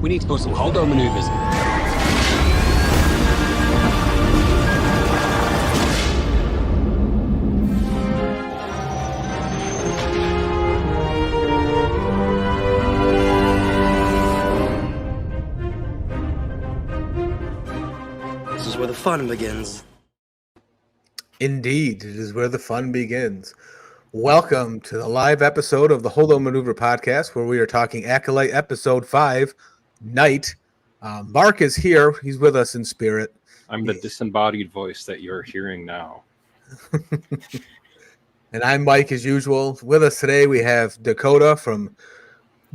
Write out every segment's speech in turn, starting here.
We need to put some Holdo maneuvers. This is where the fun begins. Indeed, it is where the fun begins. Welcome to the live episode of the Holdo Maneuver podcast, where we are talking Acolyte episode 5, Night. Mark is here. He's with us in spirit. I'm the disembodied voice that you're hearing now. And I'm Mike, as usual. With us today, we have Dakota from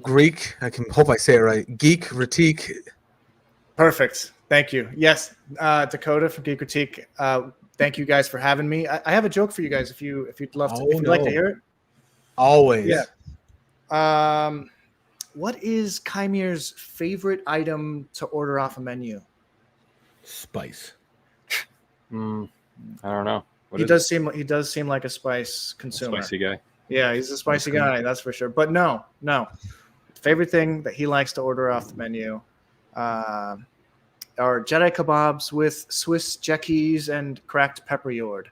hope I say it right, Geekritique. Perfect. Thank you. Yes, Dakota from Geekritique. Thank you guys for having me. I have a joke for you guys if you'd love to, if you'd like to hear it. Always. Yeah. What is Kymir's favorite item to order off a menu? Spice. I don't know. He does seem like a spice consumer. Spicy guy. Yeah, he's a spicy guy, that's for sure. But no. Favorite thing that he likes to order off the menu are Jedi kebabs with Swiss Jeckis and cracked pepper Yord.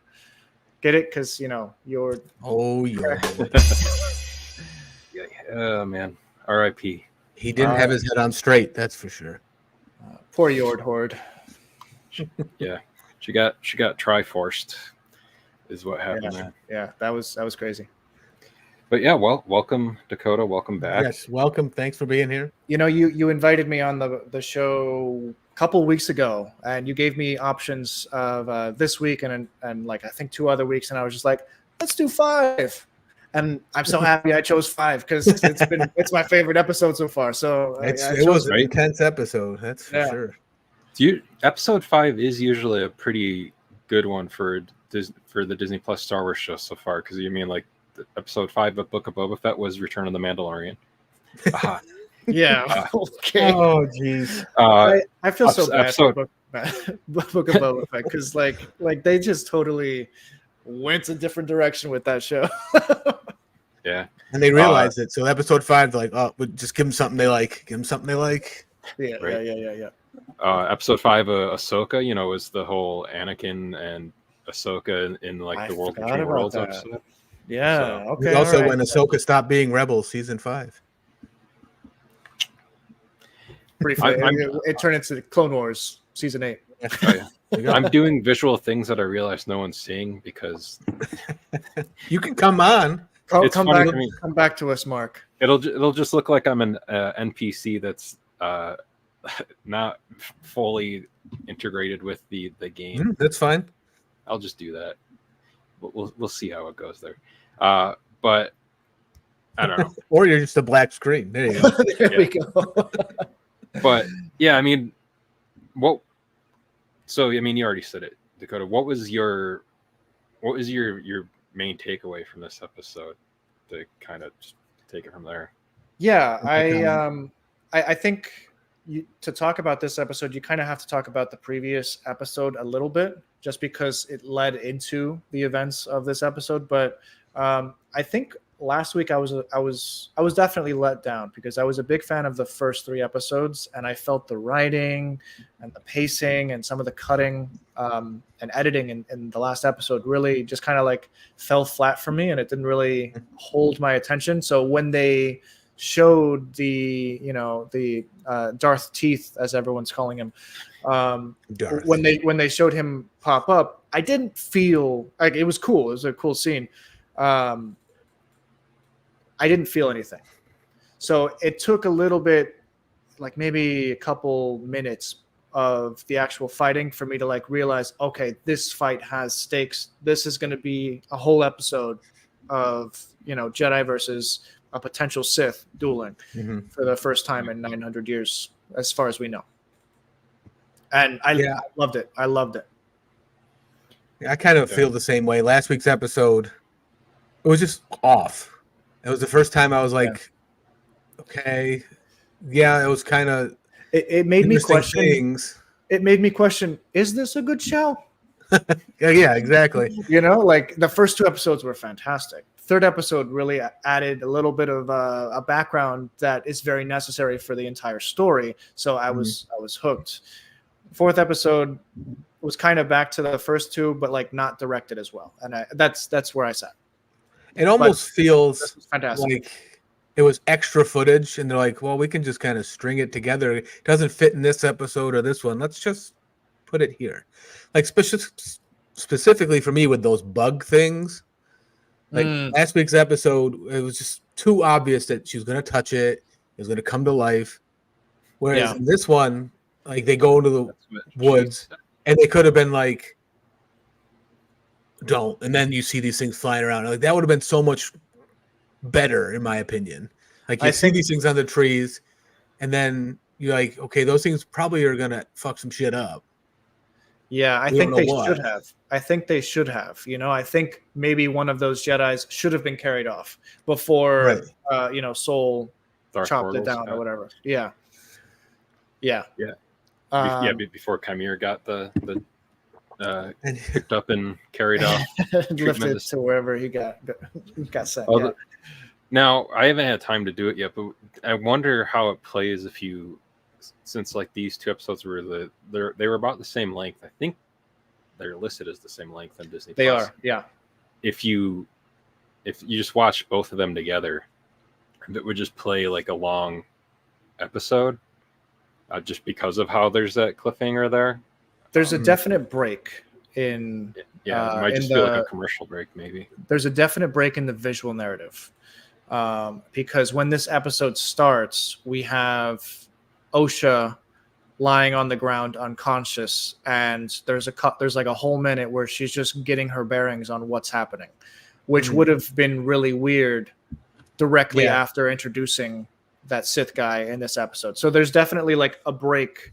Get it? Because, Yord. Oh, yeah. Oh, man. R.I.P. He didn't have his head on straight, that's for sure. Poor Yord horde. Yeah. She got triforced is what happened there. Yeah, that was crazy. But yeah, well, welcome, Dakota. Welcome back. Yes, welcome. Thanks for being here. You invited me on the show a couple weeks ago, and you gave me options of this week and like I think 2 other weeks, and I was just like, let's do 5. And I'm so happy I chose 5 because it's my favorite episode so far. So it was an intense episode, that's for sure. Episode 5 is usually a pretty good one for the Disney Plus Star Wars show so far, because you mean like episode 5 of Book of Boba Fett was Return of the Mandalorian. Yeah. Okay. Oh, jeez. I feel so bad for Book of Boba Fett because like they just totally went a different direction with that show. Yeah. And they realized it. So episode 5, they're like, oh, just give them something they like. Give them something they like. Yeah, right. Yeah. Episode 5 of Ahsoka, was the whole Anakin and Ahsoka in like the World Between Worlds episode. Yeah. So, okay. Also, when Ahsoka stopped being Rebel, season 5. Pretty funny. It turned into Clone Wars season 8. Oh, yeah. I'm doing visual things that I realize no one's seeing because you can come on. Come back to us, Mark. It'll just look like I'm an NPC that's not fully integrated with the game. That's fine. I'll just do that. We'll see how it goes there. But I don't know. Or you're just a black screen. There you go. There we go. But yeah, I mean, so I mean, you already said it, Dakota. What was your main takeaway from this episode? To kind of just take it from there. Yeah, I think to talk about this episode, you kind of have to talk about the previous episode a little bit, just because it led into the events of this episode. But I think last week I was definitely let down because I was a big fan of the first 3 episodes, and I felt the writing and the pacing and some of the cutting and editing in the last episode really just kind of like fell flat for me, and it didn't really hold my attention. So when they showed the Darth Teeth, as everyone's calling him, when they showed him pop up, I didn't feel like it was cool. It was a cool scene. I didn't feel anything. So it took a little bit, like maybe a couple minutes of the actual fighting for me to like realize, okay, this fight has stakes. This is going to be a whole episode of, Jedi versus a potential Sith dueling for the first time in 900 years, as far as we know. And I loved it. I loved it. I kind of feel the same way. Last week's episode, it was just off. It was the first time I was like, okay, it was kind of. It made me question things. It made me question: is this a good show? Yeah, exactly. Like the first 2 episodes were fantastic. third episode really added a little bit of a background that is very necessary for the entire story. So I was hooked. Fourth episode was kind of back to the first two, but like not directed as well, and that's where I sat. It almost feels fantastic. like it was extra footage, and they're like, well, we can just kind of string it together. It doesn't fit in this episode or this one. Let's just put it here. Like specifically for me with those bug things, like last week's episode, it was just too obvious that she was going to touch it. It was going to come to life. Whereas in this one, like they go into the woods, and they could have been like, don't, and then you see these things flying around. Like that would have been so much better, in my opinion. Like you see these things on the trees, and then you're like, okay, those things probably are gonna fuck some shit up. Yeah, I think they should have. I think they should have. You know, I think maybe one of those Jedis should have been carried off before, Soul Dark chopped Portals, it down or whatever. Yeah. Before Chimera got the picked up and carried off, lifted to wherever he got sent. Now I haven't had time to do it yet, but I wonder how it plays since like these two episodes were they were about the same length. I think they're listed as the same length on Disney+. They are, yeah. If you just watch both of them together, it would just play like a long episode, just because of how there's that cliffhanger there. There's a definite break in. Yeah, it might just feel like a commercial break, maybe. There's a definite break in the visual narrative, because when this episode starts, we have Osha lying on the ground unconscious, and there's like a whole minute where she's just getting her bearings on what's happening, which would have been really weird directly after introducing that Sith guy in this episode. So there's definitely like a break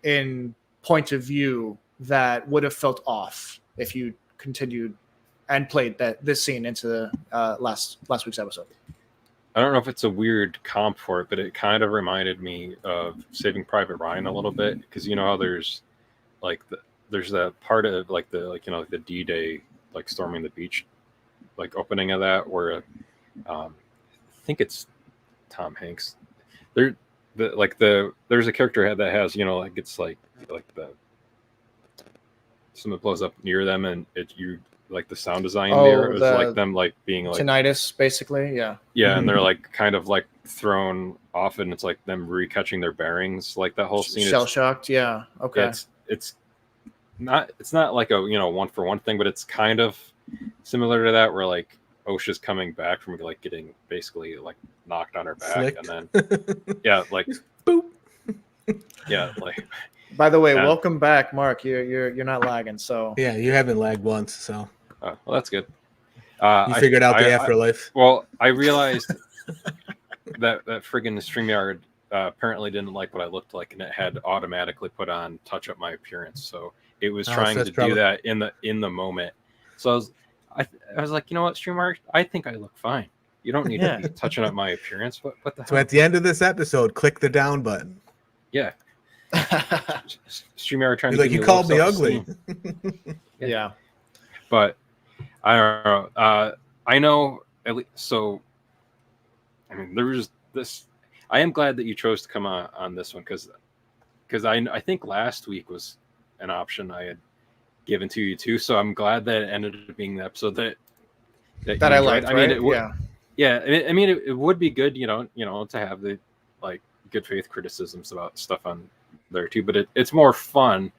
in point of view that would have felt off if you continued and played this scene into the last week's episode. I don't know if it's a weird comp for it, but it kind of reminded me of Saving Private Ryan a little bit, because you know how there's that part of like the D-Day, like storming the beach, like opening of that, where I think it's Tom Hanks. There's a character that has, like it's like the something blows up near them, and like the sound design there is like them like being like tinnitus, basically. Yeah, and they're like kind of like thrown off, and it's like them recatching their bearings, like that whole scene. Shell shocked. Yeah. Okay. It's not like a one for one thing, but it's kind of similar to that, where like Osha's coming back from like getting basically like knocked on her back, Slicked. and then like boop. Like. By the way, welcome back, Mark. You're not lagging, so yeah, you haven't lagged once, so well, that's good. You figured out the afterlife. Well, I realized that friggin' StreamYard apparently didn't like what I looked like, and it had automatically put on touch up my appearance. So it was trying to do that in the moment. So I was like, you know what, StreamYard, I think I look fine. You don't need to be touching up my appearance. What the hell? So at the end of this episode, click the down button. Yeah. StreamYard trying to like, you called me ugly. Yeah. But I don't know. I know at least. So, I mean, there was this. I am glad that you chose to come on this one, because I think last week was an option I had given to you too. So I'm glad that it ended up being the episode that I liked. I mean, it would be good, to have the like good faith criticisms about stuff on there too, but it's more fun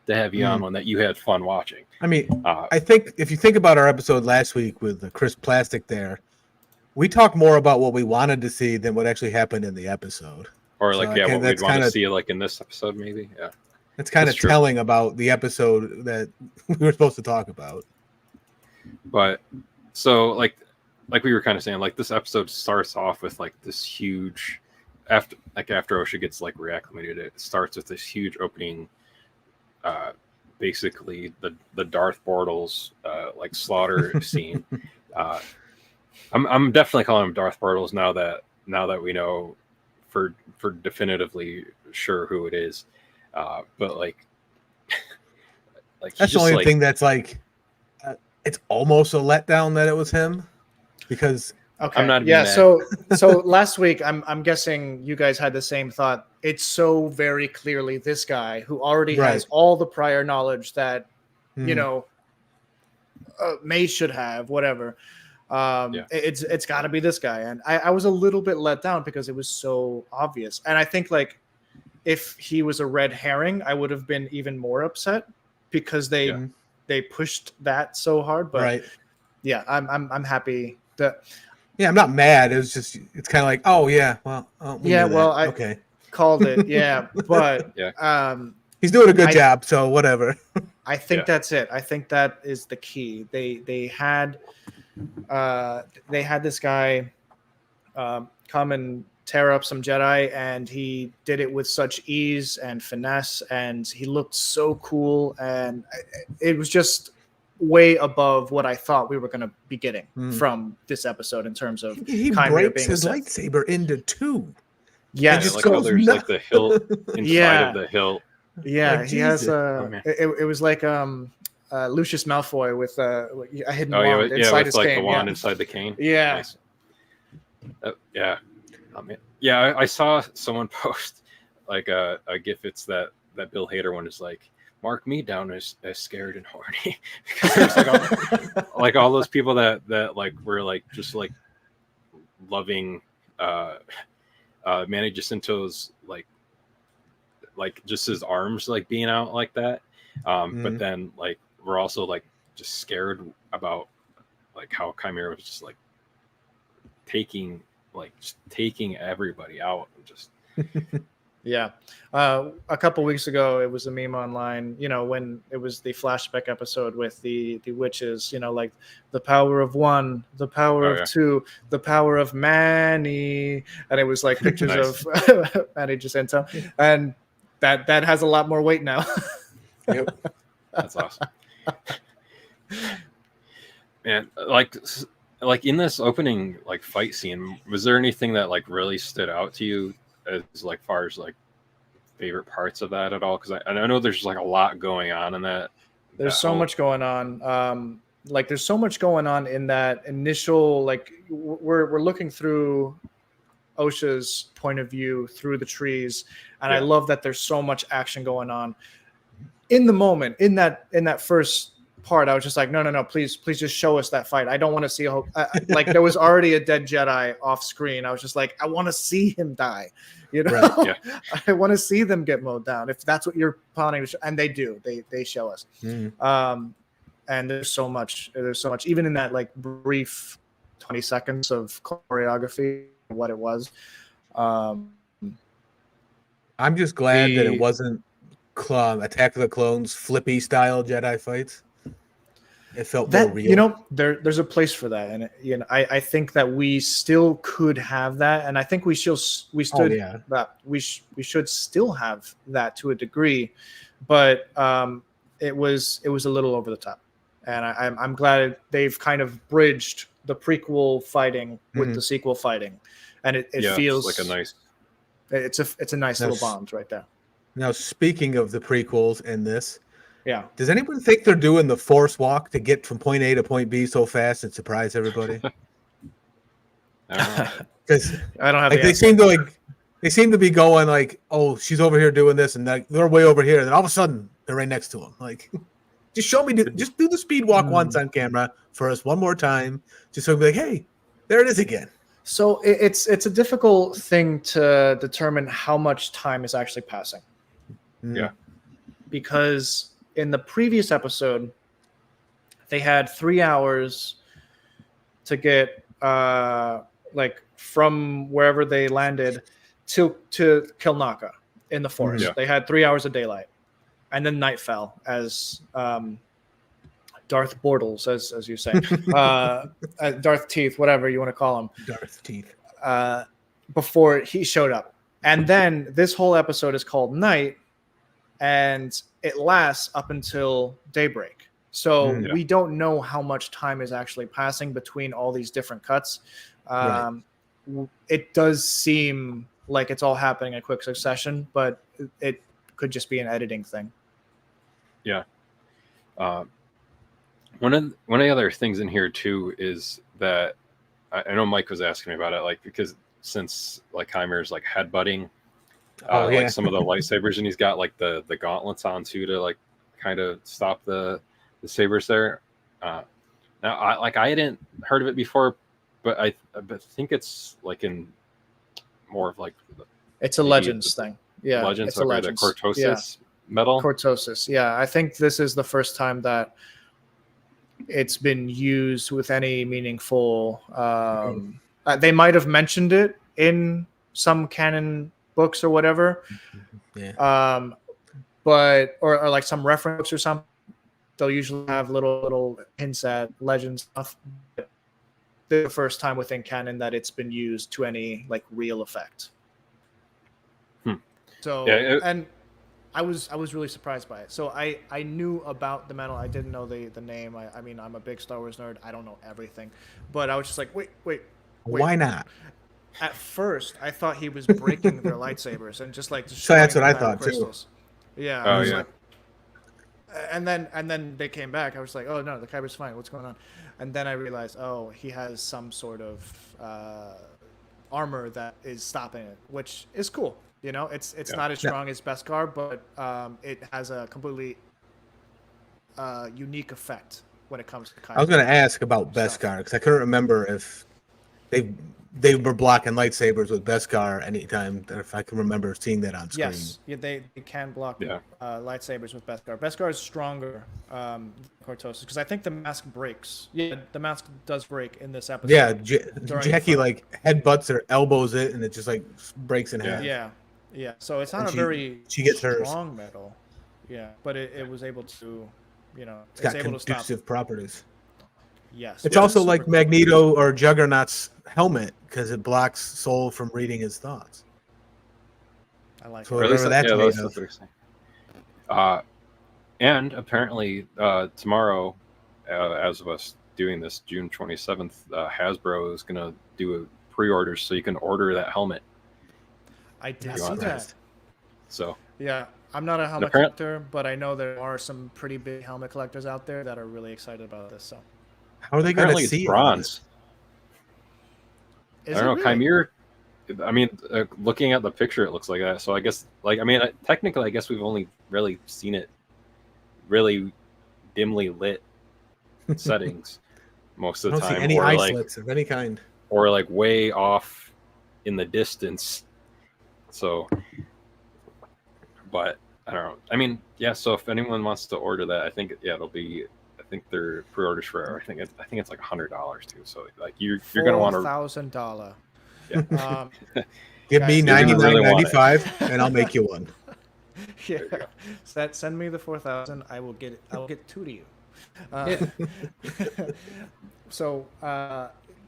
to have you on one that you had fun watching. I mean, I think if you think about our episode last week with the Chris Plastic there, we talked more about what we wanted to see than what actually happened in the episode. Or like, what we'd want to see like in this episode, maybe. Yeah. That's kind of telling about the episode that we were supposed to talk about. But so like we were kind of saying, like this episode starts off with like this huge after Osha gets like reacclimated, it starts with this huge opening, basically the Darth Bortles like slaughter scene. I'm definitely calling him Darth Bortles now that we know for definitively sure who it is. But like that's the only thing that's like it's almost a letdown that it was him. because Okay. I'm not Yeah. mad. So last week, I'm guessing you guys had the same thought. It's so very clearly this guy who already has all the prior knowledge that you know May should have, whatever. It's got to be this guy, and I was a little bit let down because it was so obvious. And I think like if he was a red herring, I would have been even more upset because they pushed that so hard. But yeah, I'm happy that. Yeah, I'm not mad. It's kind of like, oh yeah, well, I called it. Yeah, but he's doing a good job, so whatever. I think that's it. I think that is the key. They had this guy come and tear up some Jedi, and he did it with such ease and finesse, and he looked so cool, and it was just way above what I thought we were going to be getting from this episode in terms of he breaks his lightsaber into two. Yeah, like how there's like the hilt inside of the hilt. Yeah, like, he has it was like Lucius Malfoy with a hidden wand inside his cane. The wand inside the cane. Yeah. Nice. Oh, man. Yeah, I saw someone post like a gif. It's that Bill Hader one is like, mark me down as scared and horny. Because there's like all those people that like were like just like loving Manny Jacinto's like just his arms like being out like that. But then like we're also like just scared about like how Chimera was just like taking everybody out and just Yeah. A couple weeks ago, it was a meme online, when it was the flashback episode with the witches, like the power of one, the power of two, the power of Manny. And it was like pictures of Manny Jacinto. And that has a lot more weight now. Yep. That's awesome. Man, like in this opening like fight scene, was there anything that like really stood out to you as like far as like favorite parts of that at all? Because I know there's like a lot going on in that. There's so much going on. Like there's so much going on in that initial, like we're looking through Osha's point of view through the trees, and I love that there's so much action going on in the moment. In that first part, I was just like, no, please just show us that fight. I don't want to see like there was already a dead Jedi off screen. I was just like, I want to see him die, I want to see them get mowed down if that's what you're planning to show. And they do. They show us. And there's so much even in that like brief 20 seconds of choreography, what it was. I'm just glad that it wasn't Attack of the Clones flippy style Jedi fights. It felt more real. There's a place for that, and I think that we still could have that, and I think we should still have that to a degree, but it was a little over the top, and I'm glad they've kind of bridged the prequel fighting with the sequel fighting, and it feels like a nice. It's a nice little bond right there. Now, speaking of the prequels in this. Yeah. Does anyone think they're doing the Force walk to get from point A to point B so fast and surprise everybody? Because I don't have. Like they seem to be going like, oh, she's over here doing this, and they're way over here, and then all of a sudden they're right next to them. Like, just show me, just do the speed walk once on camera for us one more time, just so we be like, hey, there it is again. So it's a difficult thing to determine how much time is actually passing. Yeah. Because in the previous episode, they had 3 hours to get like from wherever they landed to Kilnaka in the forest. Yeah. They had 3 hours of daylight, and then night fell as Darth Bortles, as you say, Darth Teeth, whatever you want to call him, Darth Teeth, before he showed up. And then this whole episode is called Night, and it lasts up until daybreak. So we don't know how much time is actually passing between all these different cuts. It does seem like it's all happening in quick succession, but it could just be an editing thing. Yeah. One of the other things in here too is that I know Mike was asking me about it, like because since like Heimer's like headbutting, Oh, yeah. like some of the lightsabers, and he's got like the gauntlets on too to like kind of stop the sabers there. Now, I hadn't heard of it before, but I think it's like in more of like It's a maybe Legends thing. Yeah, Legends, it's a okay, Legends. the Cortosis Yeah. metal. Cortosis. Yeah, I think this is the first time that it's been used with any meaningful. They might have mentioned it in some canon books or whatever, Yeah. but or like some reference books or something. They'll usually have little hints at Legends stuff. The first time within canon that it's been used to any like real effect. So and I was really surprised by it. So I knew about the medal. I didn't know the name. I mean, I'm a big Star Wars nerd. I don't know everything, but I was just like, wait. Why not? At first, I thought he was breaking their lightsabers and just like So that's what destroying I the metal thought too. crystals. Yeah. Oh, I was yeah. like, and then they came back. I was like, oh no, the kyber's fine. What's going on? And then I realized, oh, he has some sort of armor that is stopping it, which is cool. You know, it's not as strong as Beskar, but it has a completely unique effect when it comes to kyber. I was going to ask about Beskar because I couldn't remember if they were blocking lightsabers with Beskar anytime. If I can remember seeing that on screen. Yes, yeah, they can block lightsabers with Beskar. Beskar is stronger than Cortosis because I think the mask breaks. Yeah, the mask does break in this episode. Yeah, Jecki like headbutts or elbows it, and it just like breaks in half. Yeah. So it's not And a very she gets hers. strong metal. Yeah, but it was able to, It's got able to stop. conducive properties. Yes, It's also like cool. Magneto or Juggernaut's helmet because it blocks Soul from reading his thoughts. I like So it. whatever that's made that's of. what and apparently tomorrow, as of us doing this, June 27th, Hasbro is going to do a pre-orders so you can order that helmet. I did You see want that. So Yeah, I'm not a helmet collector, but I know there are some pretty big helmet collectors out there that are really excited about this. So How are they going to apparently see it's bronze. I don't know, really? Chimere. I mean, looking at the picture, it looks like that. So I guess, technically, I guess we've only really seen it really dimly lit settings most of I the don't see time, any or eye like, slits of any kind. or like way off in the distance. So, but I don't know. I mean, yeah. So if anyone wants to order that, I think it'll be. I think their pre-orders for. I think it's like $100 too. So like you're gonna want to $4,000. Yeah. Give me Guys, you're gonna really want it. $99.95 and I'll make you one. Yeah, send me the 4,000. I will get it. I will get two to you. So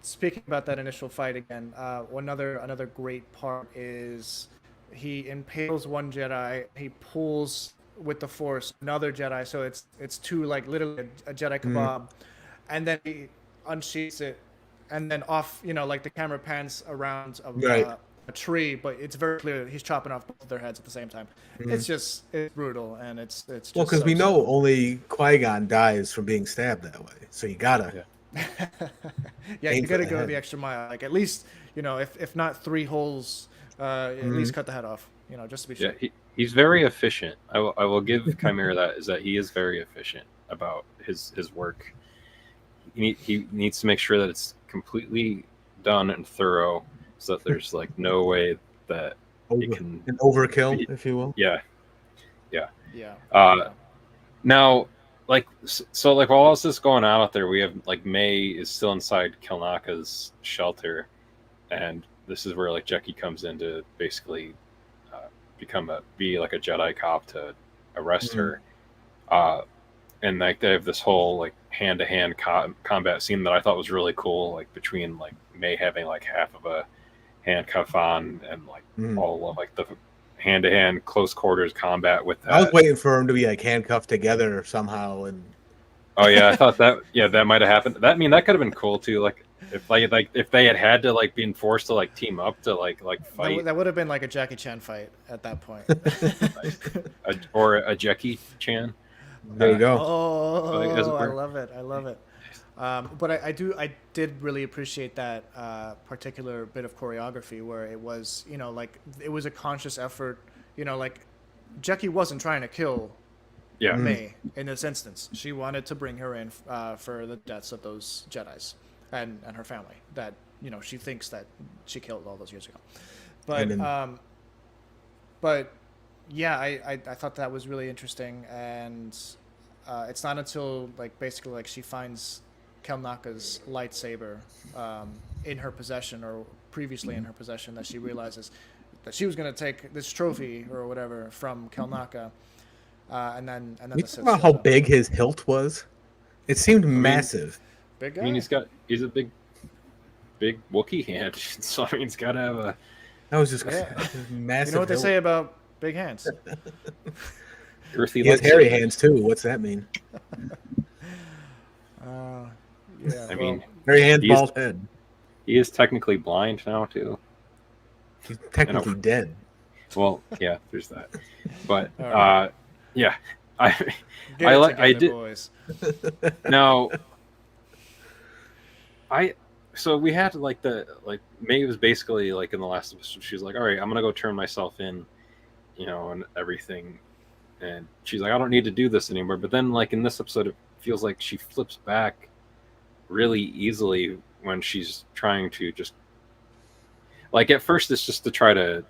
speaking about that initial fight again, another great part is he impales one Jedi. He pulls with the Force another Jedi. So it's two, like literally a Jedi kebab, and then he unsheaths it, and then off. Like the camera pans around a tree, but it's very clear he's chopping off both of their heads at the same time. It's brutal, and it's just Well, because we know only Qui-Gon dies from being stabbed that way, so you gotta. Yeah, you gotta go the extra mile. Like at least if not 3 holes, at least cut the head off. Just to be sure. Yeah, he's very efficient. I will give Chimera that is that he is very efficient about his work. He needs to make sure that it's completely done and thorough, so that there's like no way that it can an overkill, if you will. Yeah. Yeah. Now, like while all this is going on out there, we have like May is still inside Kilnaka's shelter, and this is where like Jecki comes in to basically be like a Jedi cop to arrest her. And like they have this whole like hand-to-hand combat scene that I thought was really cool, like between like May having like half of a handcuff on and like all of like the hand-to-hand close quarters combat with that. I was waiting for them to be like handcuffed together somehow, and oh yeah, I thought that might have happened. That could have been cool too. Like if they had to like being forced to like team up to like fight. That would have been like a Jackie Chan fight at that point. Or a Jecki Chan. There you go. Oh, I love it. But I did really appreciate that particular bit of choreography where it was, like it was a conscious effort, like Jecki wasn't trying to kill Yeah. Mae in this instance. She wanted to bring her in for the deaths of those Jedis and her family that, she thinks that she killed all those years ago. But yeah, I thought that was really interesting. And it's not until basically she finds Kelnaka's lightsaber in her possession or previously in her possession that she realizes that she was going to take this trophy or whatever from Kelnaka. And then we talk about how big his hilt was. It seemed massive. Big guy. I mean, he's a big Wookiee hand. So I mean, he's got to have a. That was just massive. You know what they say about big hands? Girthy. He has hairy hands too. What's that mean? Yeah. I mean, hairy hands, bald head. He is technically blind now too. He's technically dead. Well, yeah, there's that. But right. yeah, I did. Boys. Now, so we had Mae was basically in the last episode. She was like, "All right, I'm gonna go turn myself in, and everything." And she's like, "I don't need to do this anymore." But then, in this episode, it feels like she flips back really easily when she's trying to just at first it's just to try to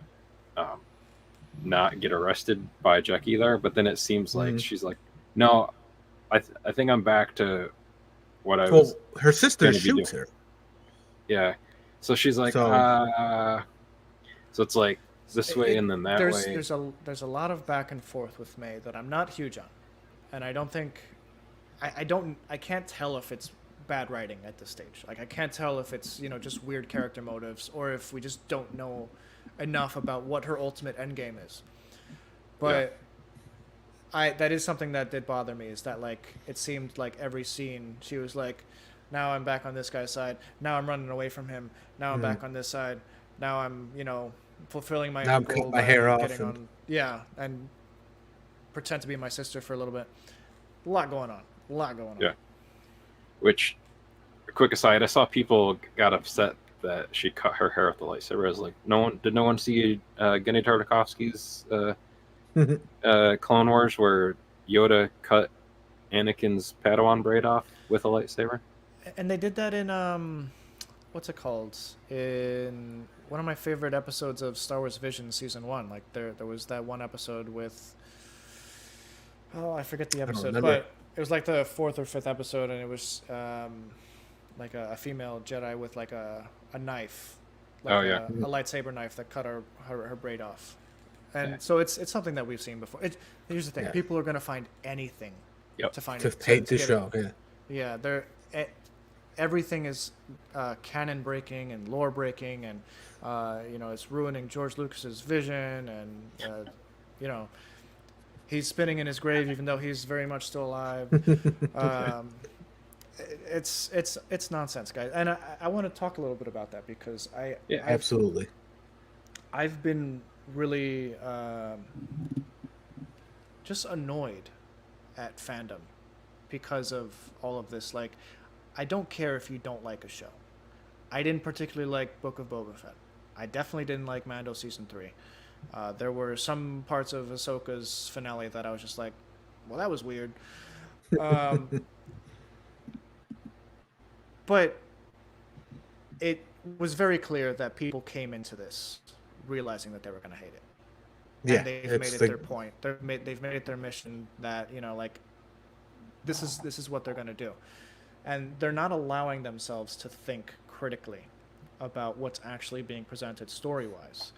not get arrested by Jecki there, but then it seems like she's like, no, I think I'm back to what I was. Her sister shoots her. Yeah, so she's like, so it's like this way and then that way. There's a lot of back and forth with Mae that I'm not huge on, and I don't think I can't tell if it's bad writing at this stage. I can't tell if it's just weird character motives or if we just don't know enough about what her ultimate end game is. But that is something that did bother me, is that it seemed like every scene she was like, now I'm back on this guy's side, now I'm running away from him, now I'm back on this side, now I'm fulfilling my I'm cutting my hair off and pretend to be my sister for a little bit. A lot going on. Yeah. Which, a quick aside, I saw people got upset that she cut her hair with the lightsaber. I was like, no one see Genndy Tartakovsky's Clone Wars where Yoda cut Anakin's Padawan braid off with a lightsaber? And they did that in what's it called? In one of my favorite episodes of Star Wars Vision season 1. There was that one episode with I forget the episode, but it was the 4th or 5th episode, and it was a female Jedi with a knife, a lightsaber knife that cut her braid off. And so it's something that we've seen before. Here's the thing: people are going to find anything to find to paint the show. Yeah, everything is canon breaking and lore breaking, and it's ruining George Lucas's vision, and he's spinning in his grave even though he's very much still alive. It's nonsense, guys, and I want to talk a little bit about that because absolutely. I've been really just annoyed at fandom because of all of this. I don't care if you don't like a show. I didn't particularly like Book of Boba Fett. I definitely didn't like Mando season 3. There were some parts of Ahsoka's finale that I was just like, well, that was weird. But it was very clear that people came into this realizing that they were going to hate it. Yeah, and they've made it their point. They've made it their mission that this is what they're going to do, and they're not allowing themselves to think critically about what's actually being presented story-wise.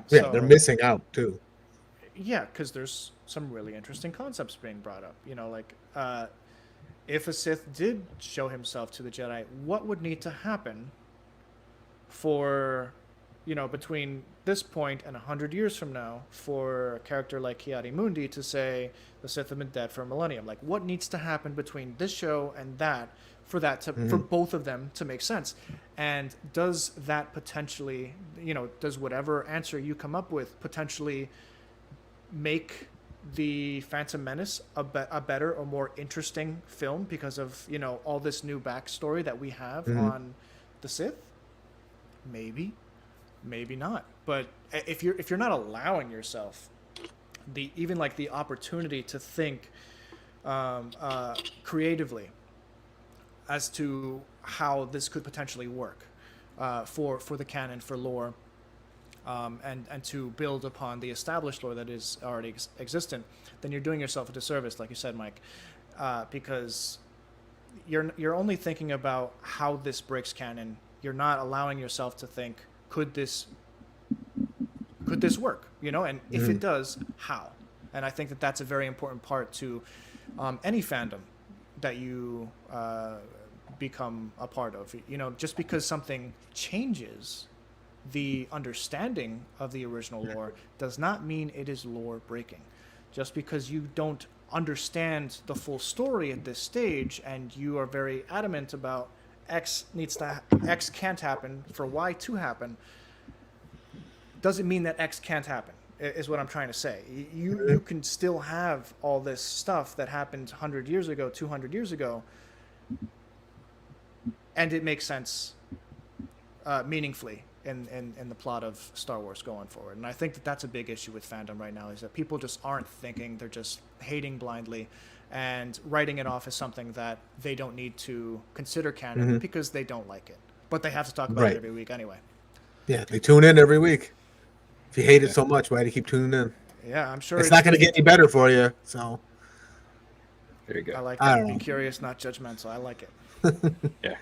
They're missing out too. Yeah, because there's some really interesting concepts being brought up. If a Sith did show himself to the Jedi, what would need to happen for, between this point and 100 years from now, for a character like Ki-Adi-Mundi to say the Sith have been dead for a millennium? What needs to happen between this show and that for both of them to make sense? And does that potentially, does whatever answer you come up with potentially make the Phantom Menace a better or more interesting film because of, you know, all this new backstory that we have on the Sith? Maybe, maybe not. But if you're not allowing yourself even like the opportunity to think creatively as to how this could potentially work for the canon, for lore, and to build upon the established lore that is already existent, then you're doing yourself a disservice, like you said, Mike, because you're only thinking about how this breaks canon. You're not allowing yourself to think, could this work? You know, and if it does, how? And I think that that's a very important part to any fandom that you become a part of. You know, just because something changes the understanding of the original lore does not mean it is lore breaking. Just because you don't understand the full story at this stage and you are very adamant about X can't happen for Y to happen, doesn't mean that X can't happen, is what I'm trying to say. You can still have all this stuff that happened 100 years ago, 200 years ago, and it makes sense meaningfully in the plot of Star Wars going forward. And I think that that's a big issue with fandom right now, is that people just aren't thinking, they're just hating blindly and writing it off as something that they don't need to consider canon because they don't like it. But they have to talk about it every week anyway. Yeah, they tune in every week. If you hate it so much, why do you keep tuning in? Yeah, I'm sure it's not going to get any better for you. So there you go. I like that. Be curious, not judgmental. I like it. Yeah.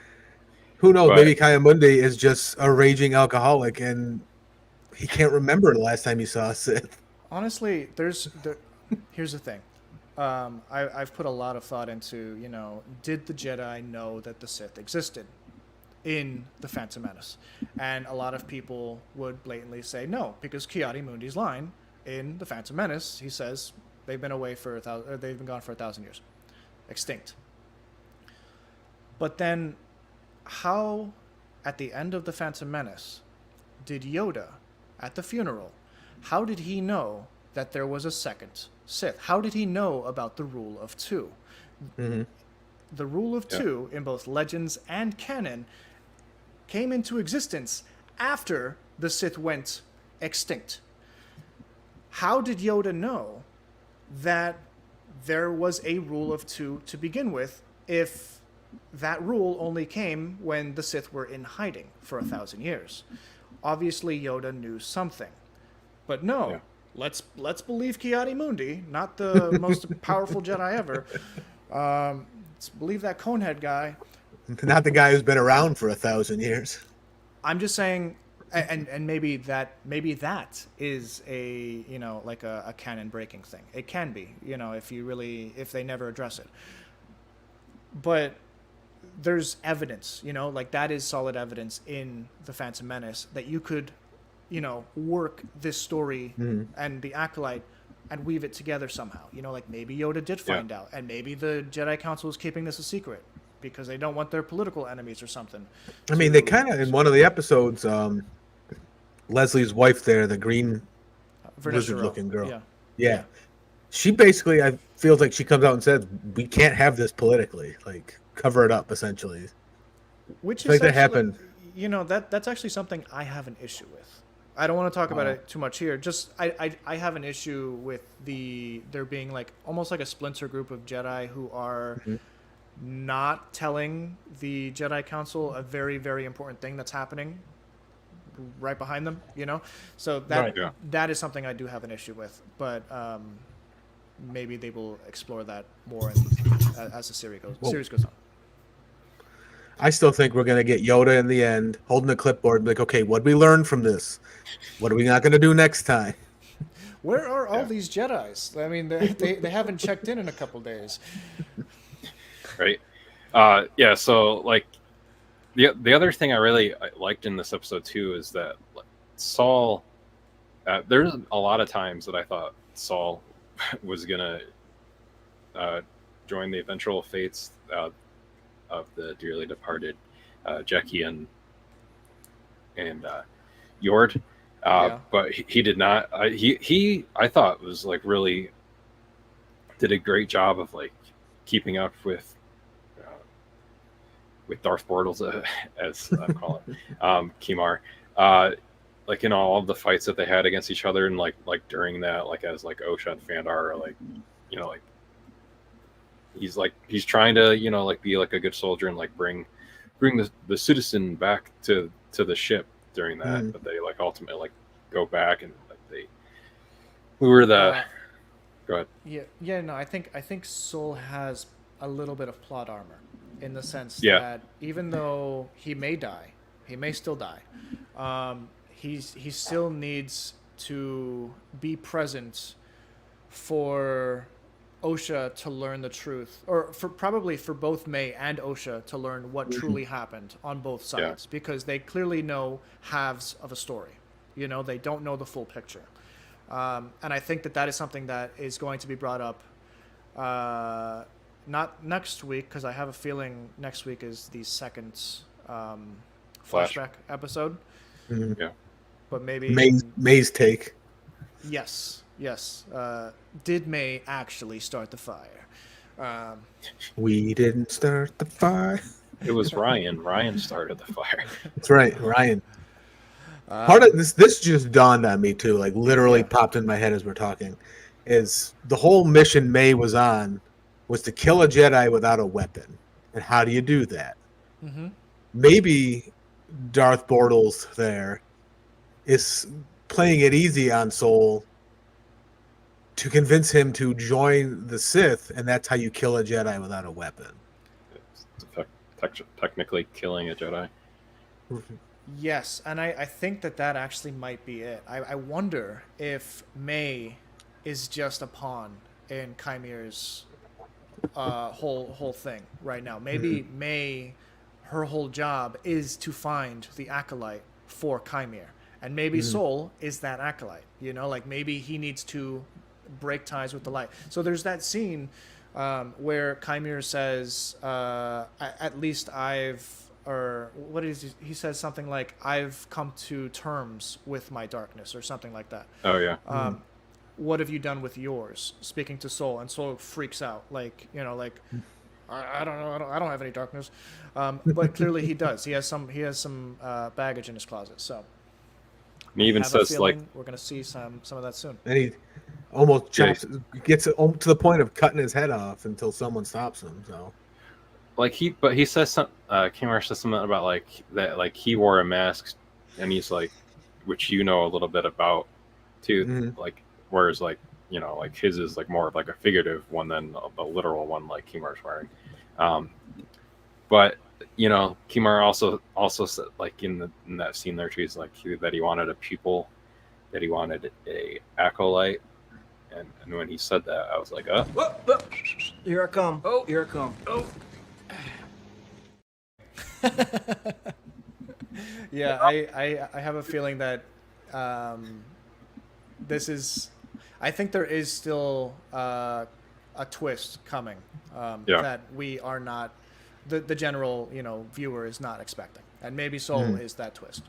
Who knows? Maybe Kaya-Mundi is just a raging alcoholic and he can't remember the last time he saw a Sith. Honestly, here's the thing. I've put a lot of thought into, you know, did the Jedi know that the Sith existed in the Phantom Menace? And a lot of people would blatantly say no, because Ki-Adi-Mundi's line in the Phantom Menace, he says they've been away for they've been gone for 1,000 years, extinct. But then, how, at the end of the Phantom Menace, did Yoda, at the funeral, how did he know that there was a second Sith? How did he know about the Rule of Two? The Rule of Two, in both Legends and canon, came into existence after the Sith went extinct. How did Yoda know that there was a Rule of Two to begin with if that rule only came when the Sith were in hiding for 1,000 years? Obviously, Yoda knew something. But no, let's believe Ki-Adi-Mundi, not the most powerful Jedi ever. Let's believe that Conehead guy. Not the guy who's been around for 1,000 years. I'm just saying, and maybe that is a, you know, like a canon breaking thing. It can be, you know, if they never address it. But there's evidence, you know, like that is solid evidence in the Phantom Menace that you could, you know, work this story and the Acolyte and weave it together somehow. You know, like maybe Yoda did find out, and maybe the Jedi Council is keeping this a secret because they don't want their political enemies or something. I mean, they kind of, in one of the episodes, Leslie's wife there, the green lizard-looking girl. Yeah. She basically, I feel like she comes out and says, we can't have this politically. Like, cover it up, essentially. Which is like that happened. You know, that's actually something I have an issue with. I don't want to talk about it too much here. Just I have an issue with there being like almost like a splinter group of Jedi who are not telling the Jedi Council a very, very important thing that's happening right behind them, you know? So that is something I do have an issue with. But maybe they will explore that more as the series goes on. I still think we're going to get Yoda in the end, holding a clipboard, like, okay, what did we learn from this? What are we not going to do next time? Where are all these Jedis? I mean, they haven't checked in a couple days. Right. So, like, the other thing I really liked in this episode, too, is that Saul, there's a lot of times that I thought Saul was going to join the eventual fates of the dearly departed Jecki and Yord, but he did not. I thought was like really did a great job of like keeping up with Darth Bortles, as I call it, Kimar. Like in all of the fights that they had against each other, and like during that, like as like Osha and Fandar are like, like he's trying to like be like a good soldier and like bring the citizen back to the ship during that, but they like ultimately like go back and like who were the go ahead. No, I think Soul has a little bit of plot armor in the sense Yeah. that even though he may still die, he still needs to be present for Osha to learn the truth, or probably for both Mae and Osha to learn what truly happened on both sides, because they clearly know halves of a story. They don't know the full picture. And I think that is something that is going to be brought up not next week, because I have a feeling next week is the second flashback episode. Mm-hmm. Yeah. But maybe Mae's take. Yes. Did Mae actually start the fire? We didn't start the fire. It was Ryan. Ryan started the fire. That's right, Ryan. Part of this just dawned on me too, like literally popped in my head as we're talking, is the whole mission Mae was on was to kill a Jedi without a weapon. And how do you do that? Mm-hmm. Maybe Darth Bortles there is playing it easy on Soul to convince him to join the Sith, and that's how you kill a Jedi without a weapon. It's technically killing a Jedi. Yes, and I think that actually might be it. I wonder if Mae is just a pawn in Chimere's whole thing right now. Maybe Mae, her whole job is to find the Acolyte for Chimere. And maybe Soul is that Acolyte. Like maybe he needs to break ties with the light. So there's that scene where Chimere says, at least he says something like, I've come to terms with my darkness, or something like that. Oh yeah. What have you done with yours? Speaking to Soul, and Soul freaks out, like I don't know, I don't have any darkness, but clearly he does. He has some baggage in his closet. So he even says like we're gonna see some of that soon. And he almost gets to the point of cutting his head off until someone stops him. So. Like he says some Kimar says something about like that, like he wore a mask, and he's like, which a little bit about too, like whereas like like his is like more of like a figurative one than a literal one like Kimar's wearing. But Kimar also said like in that scene there too, he's like that he wanted a pupil, that he wanted a acolyte, and when he said that I was like, Here I come. Oh, here I come. Oh. Yeah, I have a feeling that I think there is still a twist coming that we are not, the general viewer is not expecting, and maybe Soul is that twist.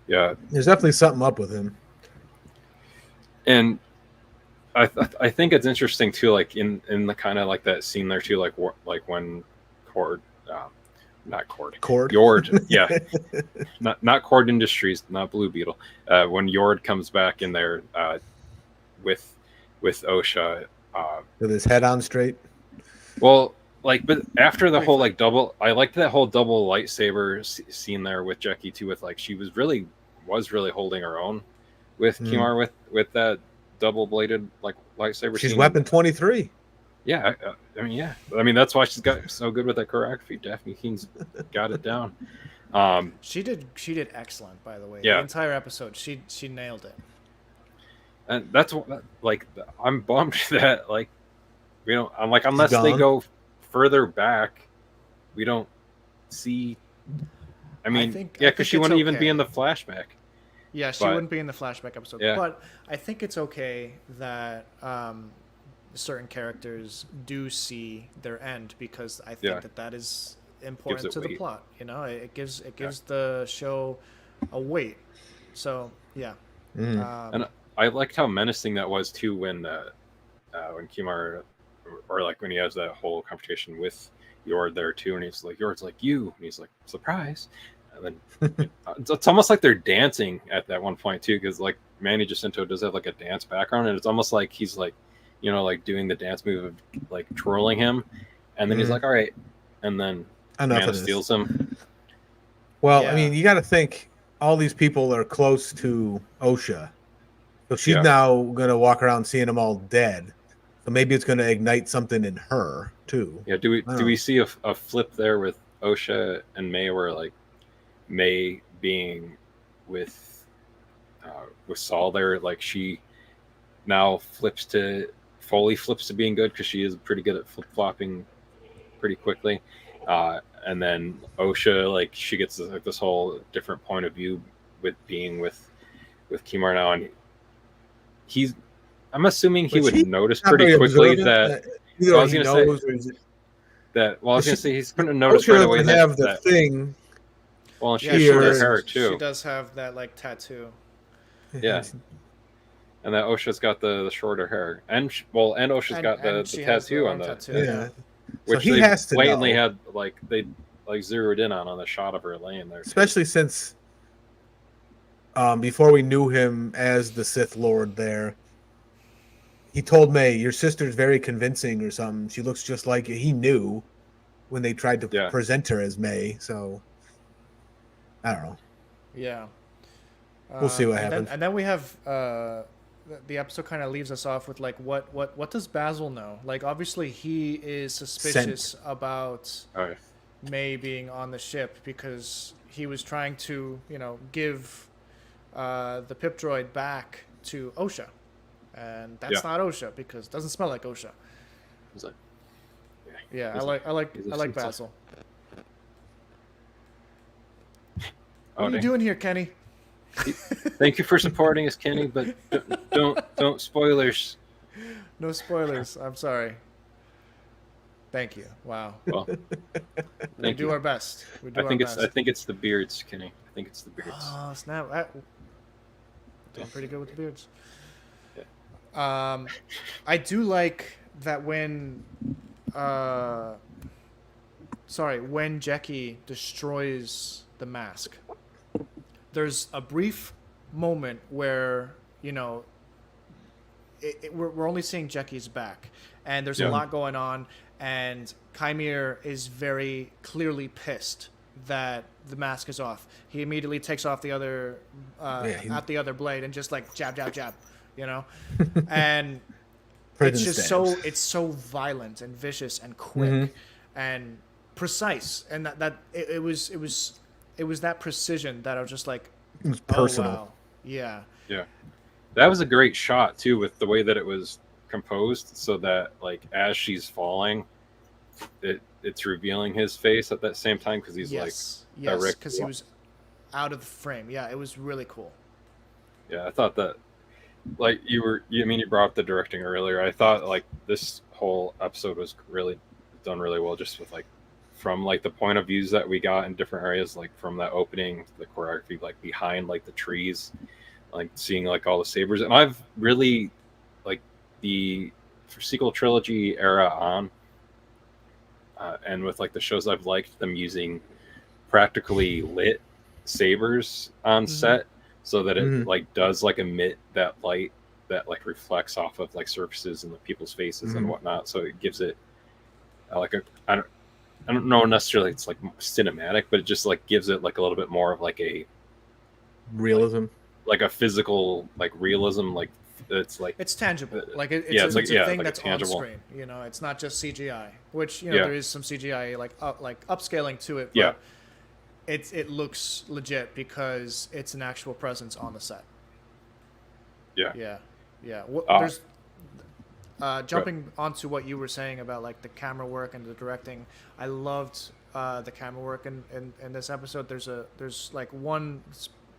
Yeah, there's definitely something up with him, and I think it's interesting too, like in the kind of like that scene there too, like when Cord. Yord, yeah, not Cord Industries, not Blue Beetle. When Yord comes back in there with Osha, with his head on straight. Well, like, but after the whole like double, I liked that whole double lightsaber scene there with Jecki too. With like she was really holding her own with Kimar with that double bladed like lightsaber. She's weapon 23. Yeah, I mean that's why she's got so good with that choreography. Daphne Keen's got it down. She did excellent, by the way. Yeah. The entire episode, she nailed it. And that's what, like, I'm bummed that like I'm like, unless they go further back, we don't see. I mean, because she wouldn't even be in the flashback. Yeah, she wouldn't be in the flashback episode. Yeah. But I think it's okay that certain characters do see their end, because I think that is important to the plot. It gives the show a weight. So yeah. And I liked how menacing that was too when when Kimar, or like when he has that whole confrontation with Yord there too, and he's like, Yord's like, you, and he's like, surprise. And then it's almost like they're dancing at that one point too, because like Manny Jacinto does have like a dance background, and it's almost like he's like, like doing the dance move of like twirling him, and then he's like, all right, and then Mana steals him. Well, I mean, you got to think all these people are close to Osha, so she's now gonna walk around seeing them all dead. So maybe it's gonna ignite something in her too. Yeah. Do we see a flip there with Osha and Mae, where like Mae being with Saul there, like she now flips to being good because she is pretty good at flip flopping pretty quickly, and then Osha, like she gets like this whole different point of view with being with Kimar now, and I'm assuming he would notice pretty quickly that. I was gonna say he's going to notice right away that have the thing. Well, she has shorter hair too. She does have that like tattoo. Yeah, and that Osha's got the shorter hair, and Osha's got the tattoo on the yeah. Which so he has to blatantly had like they like zeroed in on the shot of her laying there, especially since before we knew him as the Sith Lord there, he told Mae, your sister's very convincing or something. She looks just like you. He knew when they tried to present her as Mae, so I don't know. Yeah. We'll see what happens. And then we have the episode kind of leaves us off with like what does Basil know? Like obviously he is suspicious about Mae being on the ship because he was trying to, give the pip droid back to Osha. And that's not Osha because it doesn't smell like Osha. I like Basil. What are you doing here, Kenny? Thank you for supporting us, Kenny, but don't spoilers. No spoilers. I'm sorry. Thank you. Wow. Well, we do our best. I think it's the beards, Kenny. I think it's the beards. Oh snap! Doing pretty good with the beards. Yeah. I do like that when Jecki destroys the mask. There's a brief moment where, we're only seeing Jecki's back, and there's a lot going on, and Chimere is very clearly pissed that the mask is off. He immediately takes off the other, at the other blade and just like jab, jab, jab, and it's just it's so violent and vicious and quick and precise, and it was that precision that I was just like, it was personal. Oh, wow. Yeah. That was a great shot too, with the way that it was composed, so that like as she's falling, it's revealing his face at that same time because he's because he was out of the frame. Yeah, it was really cool. Yeah, I thought that, like you brought up the directing earlier. I thought like this whole episode was really done really well, just with like from like the point of views that we got in different areas, like from that opening, the choreography, like behind like the trees, like seeing like all the sabers. And I've really like the sequel trilogy era on, and with like the shows I've liked them using practically lit sabers on set, so that it like does like emit that light that like reflects off of like surfaces and the people's faces and whatnot. So it gives it like I don't know necessarily it's like cinematic, but it just like gives it like a little bit more of like a realism, like a physical like realism, like it's tangible, like it's a thing like that's tangible. On screen. It's not just CGI, which there is some CGI like upscaling to it, but it looks legit because it's an actual presence on the set. There's jumping onto what you were saying about like the camera work and the directing. I loved the camera work in this episode. There's like one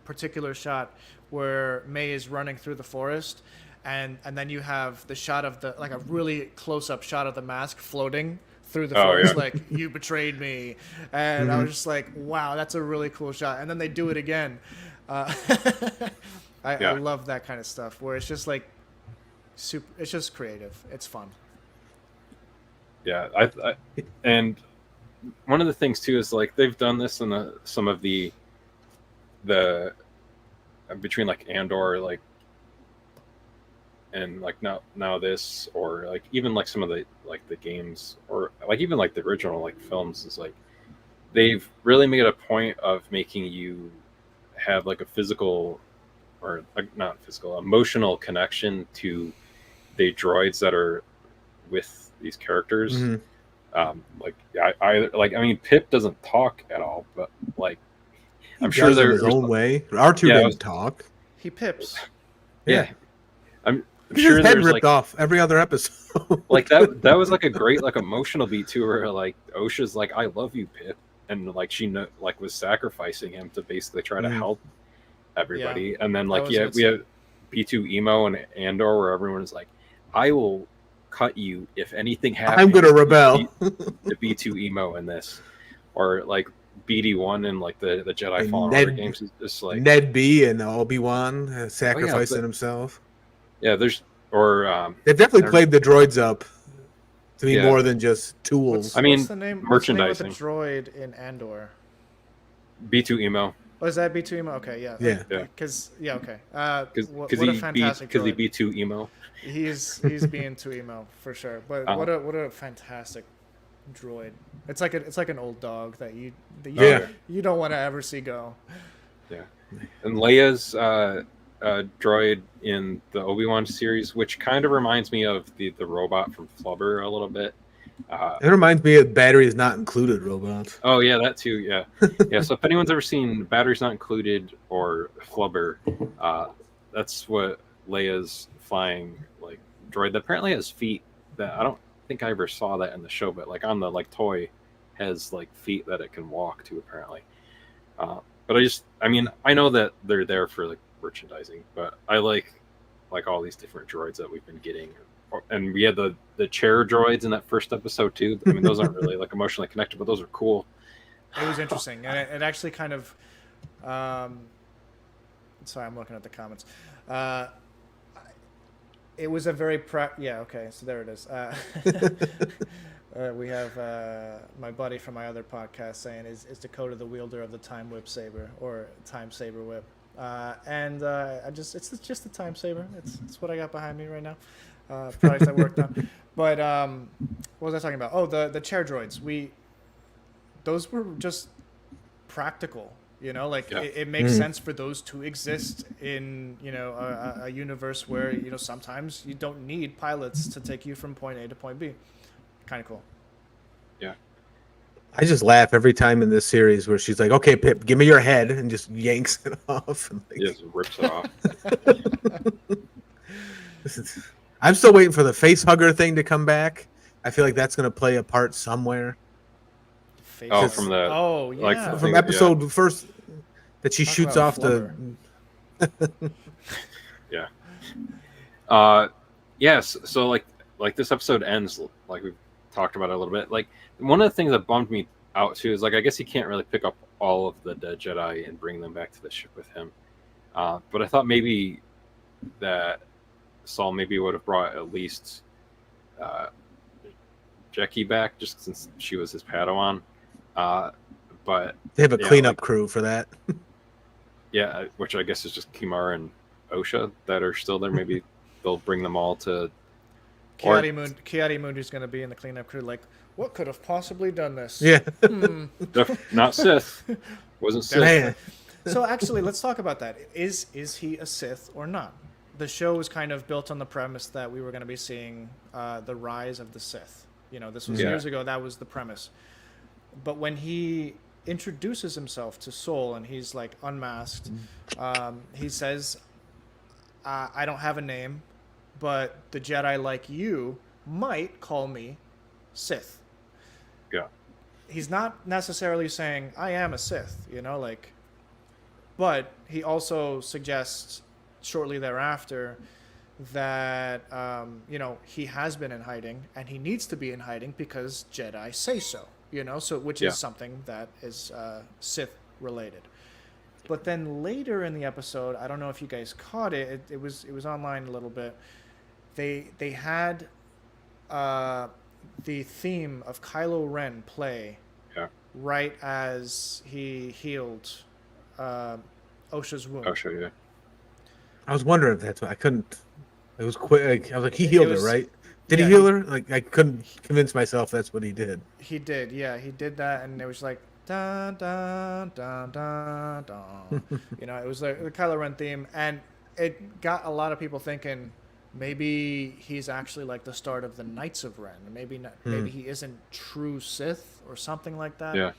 particular shot where Mae is running through the forest, and then you have the shot of the like a really close up shot of the mask floating through the forest, like you betrayed me, and I was just like, wow, that's a really cool shot. And then they do it again. I love that kind of stuff where it's just like It's just creative. It's fun. Yeah, and one of the things too is like they've done this in some of the between like Andor like and like now this, or like even like some of the like the games, or like even like the original like films, is like they've really made a point of making you have like a physical, or like not physical, emotional connection to the droids that are with these characters. Like I mean, Pip doesn't talk at all, but like I'm sure in there's his own way. R2 didn't talk. He pips. Yeah. I'm His sure head there's ripped like off every other episode. like that was like a great like emotional beat to her. Like Osha's like, I love you, Pip, and like she like was sacrificing him to basically try to help everybody. And then like we have B2 Emo and Andor, where everyone is like, I will cut you if anything happens. I'm gonna rebel. The B2 Emo in this, or like BD1 and like the Jedi Fallen Order games is just like Ned B and Obi-Wan sacrificing himself. Yeah, there's they've definitely played the droids up to be more than just tools. What's the name of the merchandising. droid in Andor? B2 Emo. Oh, is that B2 Emo? Okay, yeah. Because okay. What a fantastic droid. Because he B2 Emo. He's being too emo for sure. But what a fantastic droid. It's like an old dog that you don't want to ever see go. Yeah. And Leia's droid in the Obi-Wan series, which kind of reminds me of the robot from Flubber a little bit. It reminds me of batteries not included robots. Oh yeah, that too. Yeah, yeah. So if anyone's ever seen Batteries Not Included or Flubber, that's what Leia's flying like droid that apparently has feet that I don't think I ever saw that in the show, but like on the like toy has like feet that it can walk to apparently. But I mean, I know that they're there for like merchandising, but I like all these different droids that we've been getting. And we had the chair droids in that first episode too. I mean, those aren't really like emotionally connected, but those are cool. It was interesting, and it actually kind of. Sorry, I'm looking at the comments. It was a very yeah. Okay, so there it is. We have my buddy from my other podcast saying, "Is Dakota the wielder of the time whip saber or time saber whip?" It's just the time saber. It's what I got behind me right now. Products I worked on. But what was I talking about? Oh, the chair droids. Those were just practical. It makes sense for those to exist in a universe where sometimes you don't need pilots to take you from point A to point B. Kind of cool. Yeah. I just laugh every time in this series where she's like, "Okay, Pip, give me your head," and just yanks it off. And just rips it off. I'm still waiting for the face hugger thing to come back. I feel like that's going to play a part somewhere. From episode first that she shoots off Flubber. Yes. So like this episode ends like we've talked about it a little bit. Like one of the things that bummed me out too is like I guess he can't really pick up all of the dead Jedi and bring them back to the ship with him. But I thought maybe that Saul maybe would have brought at least Jecki back, just since she was his Padawan. But they have a cleanup crew for that. Yeah, which I guess is just Kimar and Osha that are still there. Maybe they'll bring them all to. Kiadi-Mundi's going to be in the cleanup crew. Like, what could have possibly done this? Yeah, not Sith. Wasn't Sith. Man. So actually, let's talk about that. Is he a Sith or not? The show was kind of built on the premise that we were going to be seeing the rise of the Sith. This was years ago. That was the premise. But when he introduces himself to Sol and he's like unmasked, he says, "I don't have a name, but the Jedi like you might call me Sith." Yeah. He's not necessarily saying I am a Sith, but he also suggests shortly thereafter that he has been in hiding and he needs to be in hiding because Jedi say so, which is something that is Sith related. But then later in the episode, I don't know if you guys caught it. It was online a little bit. they had the theme of Kylo Ren play right as he healed Osha's wound. Osha, yeah. I was wondering if that's what I couldn't. It was quick. I was like, he healed her, right? Did he yeah, heal her? Like, I couldn't convince myself that's what he did. He did, yeah. He did that, and it was like, dun, dun, dun, dun, dun. You know, it was like the Kylo Ren theme, and it got a lot of people thinking maybe he's actually like the start of the Knights of Ren. Maybe not, maybe he isn't true Sith or something like that. Yeah.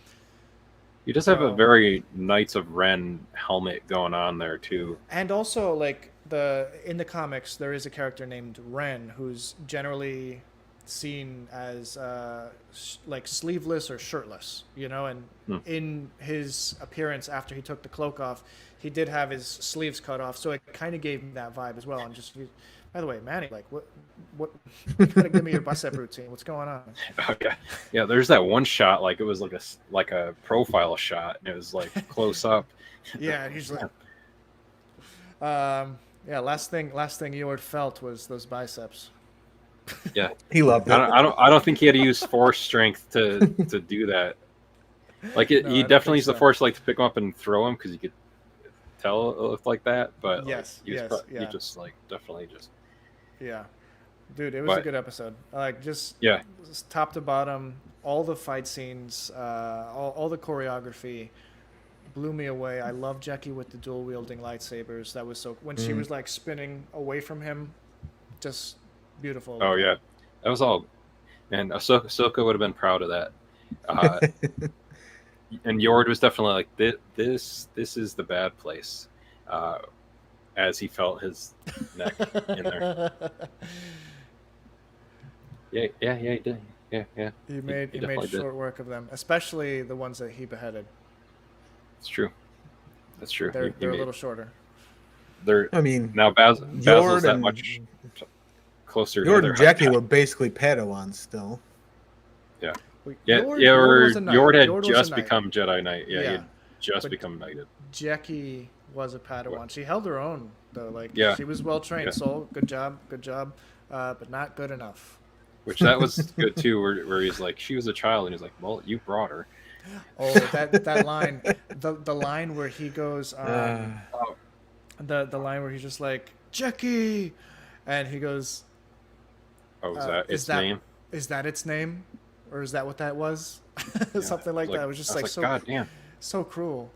He does have a very Knights of Ren helmet going on there too. And also, like in the comics, there is a character named Ren who's generally seen as like sleeveless or shirtless, you know. And in his appearance after he took the cloak off, he did have his sleeves cut off, so it kind of gave me that vibe as well. And just, by the way, Manny, like what you gotta give me your bicep routine. What's going on? Okay. Yeah, there's that one shot, like it was like a profile shot, and it was like close up. Yeah, he's like, yeah. Last thing Yord felt was those biceps. Yeah, he loved it. I don't think he had to use force strength to do that. Like he definitely used the force like to pick him up and throw him because you could tell it looked like that. But yes, he just like definitely just. Yeah, dude, it was a good episode. Like just top to bottom, all the fight scenes, all the choreography blew me away. I love Jecki with the dual wielding lightsabers. That was so when she was like spinning away from him, just beautiful. Oh yeah, that was all. And Ahsoka would have been proud of that. And Yord was definitely like this is the bad place. As he felt his neck in there. Yeah, he did. Yeah. He made short work of them, especially the ones that he beheaded. It's true. That's true. They're a little shorter. I mean, now Basil's that much closer. Yord and Jecki were basically Padawans still. Yeah. Yord had just become Jedi Knight. Yeah, he had just become knighted. Jecki was a Padawan. She held her own though. Like she was well trained. Yeah. So good job, but not good enough. Which that was good too, where he's like, she was a child, and he's like, well, you brought her. Oh, that line, the line where he goes, the line where he's just like Jecki, and he goes, oh, is that its name? Is that its name, or is that what that was? Something like that. It was just like so, God damn, so cruel.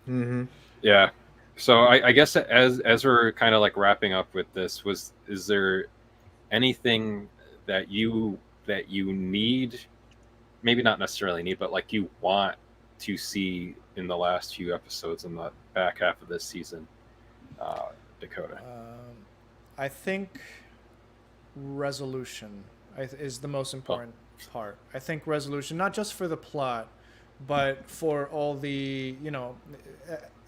Mm-hmm. Yeah. So I guess as we're kind of like wrapping up with this, is there anything that you need, maybe not necessarily need, but like you want to see in the last few episodes in the back half of this season, Dakota? I think resolution is the most important part. I think resolution, not just for the plot, but for all the,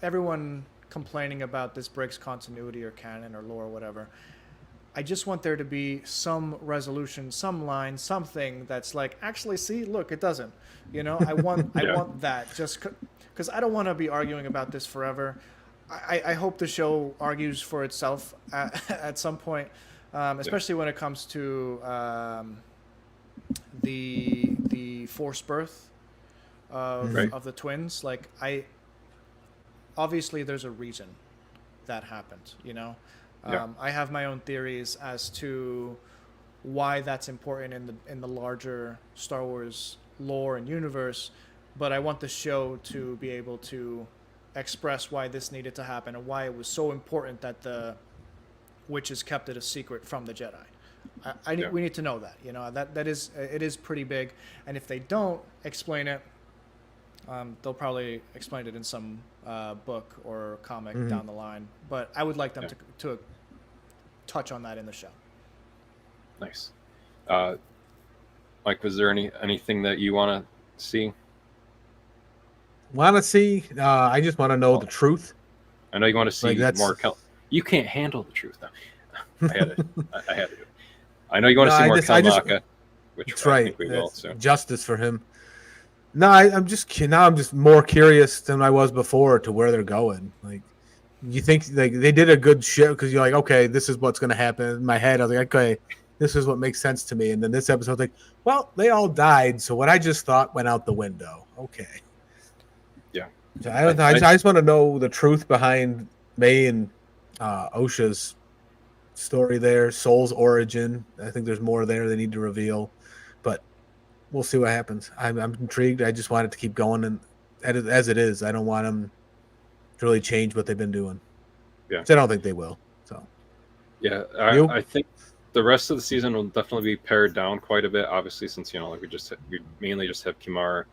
everyone complaining about this breaks continuity or canon or lore or whatever. I just want there to be some resolution, some line, something that's like, actually, see, look, it doesn't. I want that, just because I don't want to be arguing about this forever. I hope the show argues for itself at some point, especially when it comes to the forced birth of the twins. Like, obviously there's a reason that happened, I have my own theories as to why that's important in the larger Star Wars lore and universe, but I want the show to be able to express why this needed to happen and why it was so important that the witches kept it a secret from the Jedi. We need to know that. That is pretty big, and if they don't explain it, they'll probably explain it in some book or comic down the line. But I would like them to touch on that in the show. Nice. Mike, was there anything that you want to see? Want to see? I just want to know the truth. I know you want to see more. You can't handle the truth, though. I had to do it. I know you want to see more Kalmaka, which I think we will. So. Justice for him. No, I'm just more curious than I was before to where they're going. Like, you think like they did a good show because you're like, okay, this is what's going to happen. In my head, I was like, okay, this is what makes sense to me. And then this episode, like, well, they all died, so what I just thought went out the window. Okay. Yeah. So I don't know. I just want to know the truth behind Mae and Osha's story there, Soul's origin. I think there's more there they need to reveal, but we'll see what happens. I'm intrigued. I just want it to keep going and as it is. I don't want them to really change what they've been doing. Yeah, so I don't think they will. So yeah, I think the rest of the season will definitely be pared down quite a bit. Obviously, since like we mainly just have Kimar,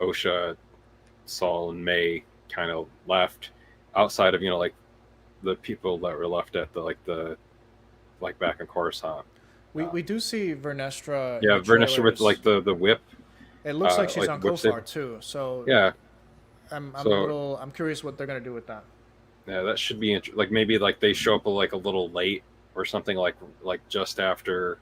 Osha, Saul, and Mae kind of left. Outside of like the people that were left at the back in Coruscant. We do see Vernestra. Yeah, Vernestra with like the whip. It looks like she's on Kofar too. So yeah, I'm curious what they're gonna do with that. Yeah, that should be like maybe like they show up like a little late or something like just after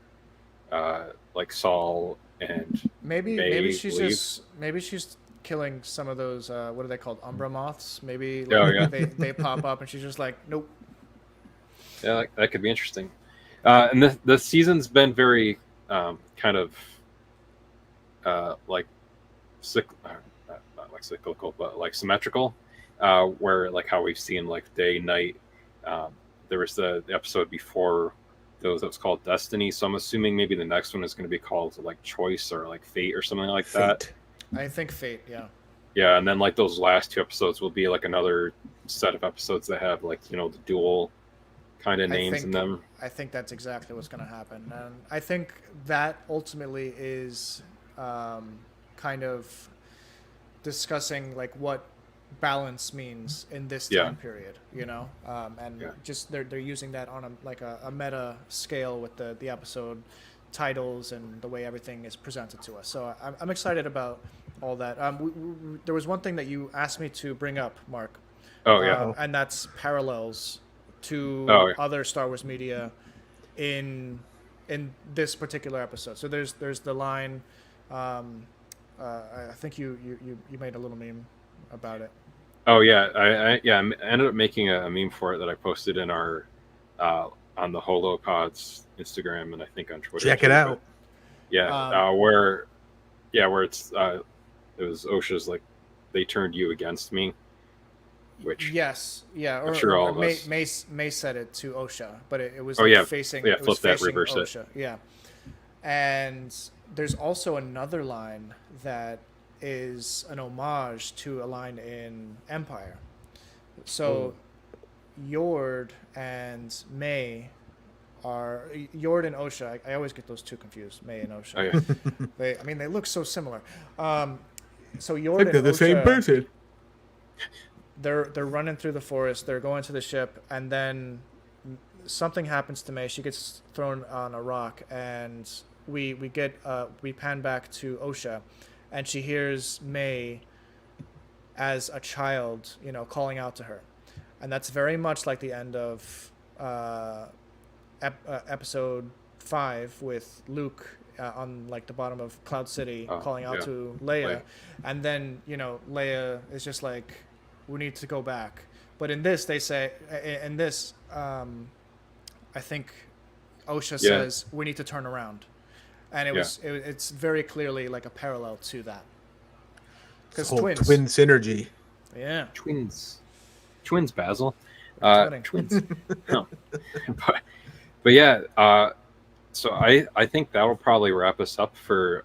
like Saul and maybe she's killing some of those what are they called, Umbra moths? Maybe they pop up and she's just like, nope. Yeah, that could be interesting. And the season's been very kind of like not like cyclical, but like symmetrical, where like how we've seen like day, night. There was the episode before those that was called Destiny, so I'm assuming maybe the next one is going to be called like Choice or like Fate or something like that. I think Fate, yeah. Yeah, and then like those last two episodes will be like another set of episodes that have like the dual kind of names in them. I think that's exactly what's going to happen, and I think that ultimately is kind of discussing like what balance means in this time period, just they're using that on a meta scale with the episode titles and the way everything is presented to us. So I'm excited about all that. There was one thing that you asked me to bring up, Mark. Oh yeah, and that's parallels to other Star Wars media in this particular episode. So there's the line. I think you made a little meme about it. Oh yeah, I ended up making a meme for it that I posted in our on the Holdo Pod's Instagram and I think on Twitter. Check it out. Yeah, where it's it was Osha's like they turned you against me, which I'm sure all of us. May said it to Osha, but it was facing flip that, reverse Osha. it. Yeah, and there's also another line that is an homage to a line in Empire. So Yord and Mae are Yord and Osha. I always get those two confused, Mae and Osha. Oh, yeah. They look so similar. So Yord and they're the same person. They're running through the forest. They're going to the ship, and then something happens to Mae. She gets thrown on a rock, and we pan back to Osha, and she hears Mae as a child, calling out to her, and that's very much like the end of episode 5 with Luke on like the bottom of Cloud City calling out to Leia, and then Leia is just like, we need to go back. But in this, they say, I think Osha says we need to turn around, and it's very clearly like a parallel to that. Because twin synergy. Yeah. Twins, Basil. Twins. No. But yeah, so I think that will probably wrap us up for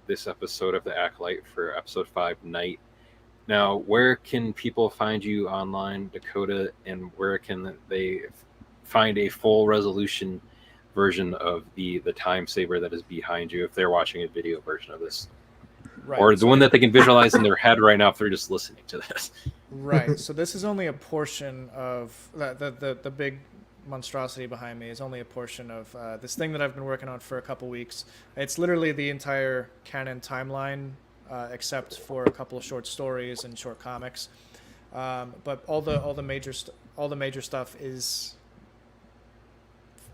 this episode of the Acolyte for episode 5 Night. Now, where can people find you online, Dakota, and where can they find a full resolution version of the timesaber that is behind you if they're watching a video version of this? Right. Or the one that they can visualize in their head right now if they're just listening to this. Right. So this is only a portion of the big monstrosity behind me is only a portion of this thing that I've been working on for a couple weeks. It's literally the entire canon timeline, except for a couple of short stories and short comics. But all the major stuff is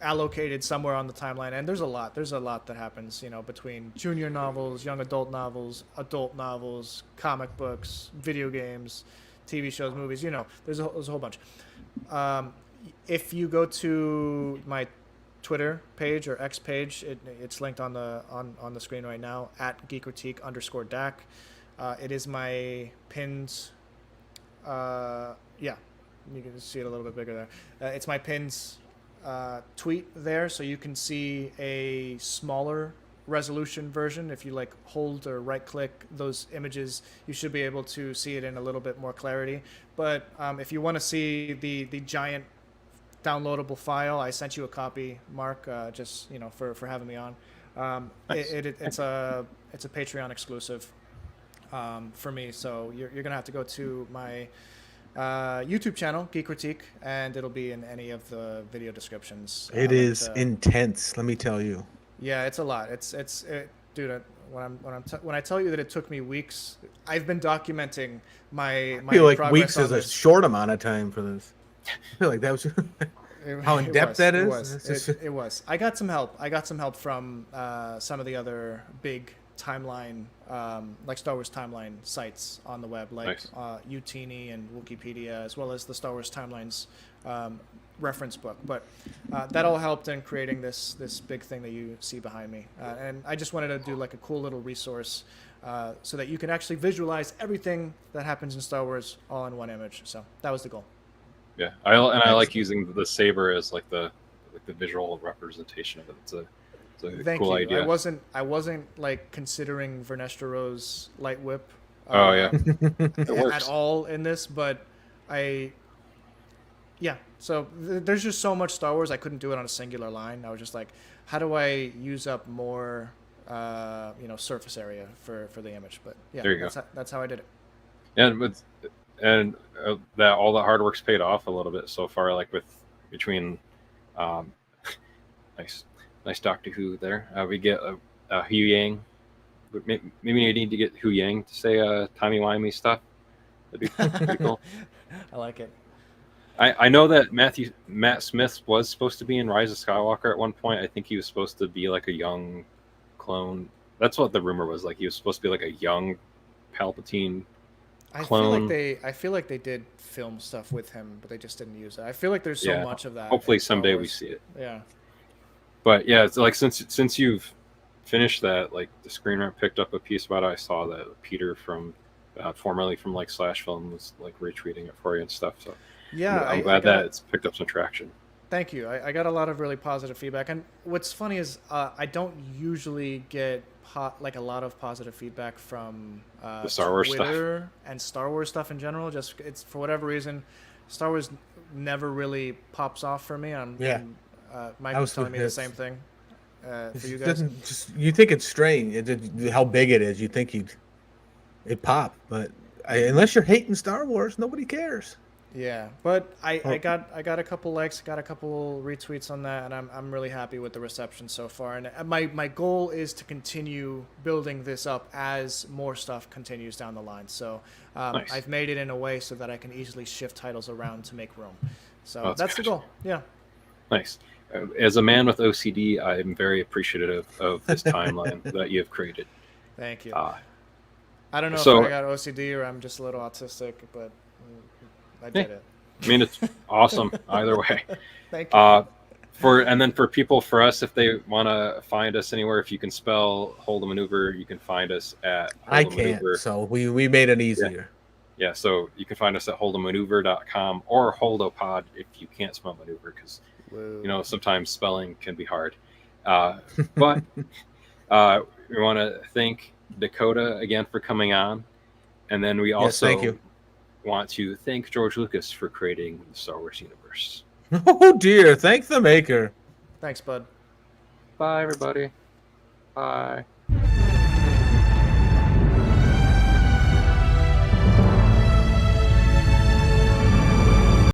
allocated somewhere on the timeline, and there's a lot that happens between junior novels, young adult novels, comic books, video games, TV shows, movies. You know, there's a whole bunch. If you go to my Twitter page or X page, it's linked on the screen right now at Geekritique_Dak. It is my pinned. Yeah, you can see it a little bit bigger there. It's my pinned tweet there, so you can see a smaller resolution version. If you like hold or right click those images, you should be able to see it in a little bit more clarity. But if you want to see the giant downloadable file, I sent you a copy, Mark, just for having me on. Nice. It's a Patreon exclusive for me, so you're gonna have to go to my YouTube channel, Geekritique, and it'll be in any of the video descriptions. It is intense, let me tell you. Yeah, it's a lot. Dude. When I tell you that it took me weeks, I've been documenting my. I feel like weeks is a short amount of time for this. I feel like that was how in depth that is. It was. I got some help from some of the other big timeline, like Star Wars timeline sites on the web, like nice. Utini and Wikipedia, as well as the Star Wars Timelines reference book. But that all helped in creating this big thing that you see behind me. And I just wanted to do like a cool little resource so that you can actually visualize everything that happens in Star Wars all in one image. So that was the goal. Yeah, I like using the saber as like the visual representation of it. It's a cool idea. I wasn't like considering Vernestra Rose light whip. At all in this, but So there's just so much Star Wars. I couldn't do it on a singular line. I was just like, how do I use up more, surface area for the image? But yeah, there you go. That's how I did it. And that all the hard work's paid off a little bit so far. Like between, nice Doctor Who there. We get Hu Yang. Maybe we need to get Hu Yang to say timey-wimey stuff. That'd be pretty cool. I like it. I know that Matt Smith was supposed to be in Rise of Skywalker at one point. I think he was supposed to be like a young clone. That's what the rumor was. Like he was supposed to be like a young Palpatine clone. I feel like they did film stuff with him, but they just didn't use it. I feel like there's so much of that. Hopefully someday we see it. Yeah. But yeah, it's like since you've finished that, like the Screen Rant picked up a piece about it. I saw that Peter from formerly from like Slash Film was like retweeting it for you and stuff. So yeah, I'm glad that it's picked up some traction. Thank you. I got a lot of really positive feedback, and what's funny is I don't usually get a lot of positive feedback from the Star Wars Twitter stuff and Star Wars stuff in general. Just it's for whatever reason, Star Wars never really pops off for me. Mike was telling me the same thing. For you guys, you think it's strange how big it is. You think it pop, but unless you're hating Star Wars, nobody cares. Yeah, but I got a couple likes, got a couple retweets on that, and I'm really happy with the reception so far. And my goal is to continue building this up as more stuff continues down the line. So nice. I've made it in a way so that I can easily shift titles around to make room. So that's the goal. Yeah. Nice. As a man with OCD, I'm very appreciative of this timeline that you have created. Thank you. I don't know if I got OCD or I'm just a little autistic, but I did it. I mean, it's awesome either way. Thank you. For us, if they want to find us anywhere, if you can spell Holdo Maneuver, you can find us at Holdo I can't, Maneuver. So we made it easier. Yeah, so you can find us at holdomaneuver.com or HoldoPod if you can't spell maneuver, because sometimes spelling can be hard. But we want to thank Dakota again for coming on, and then we also want to thank George Lucas for creating the Star Wars universe. Oh dear, thank the maker. Thanks, bud. Bye, everybody. Bye.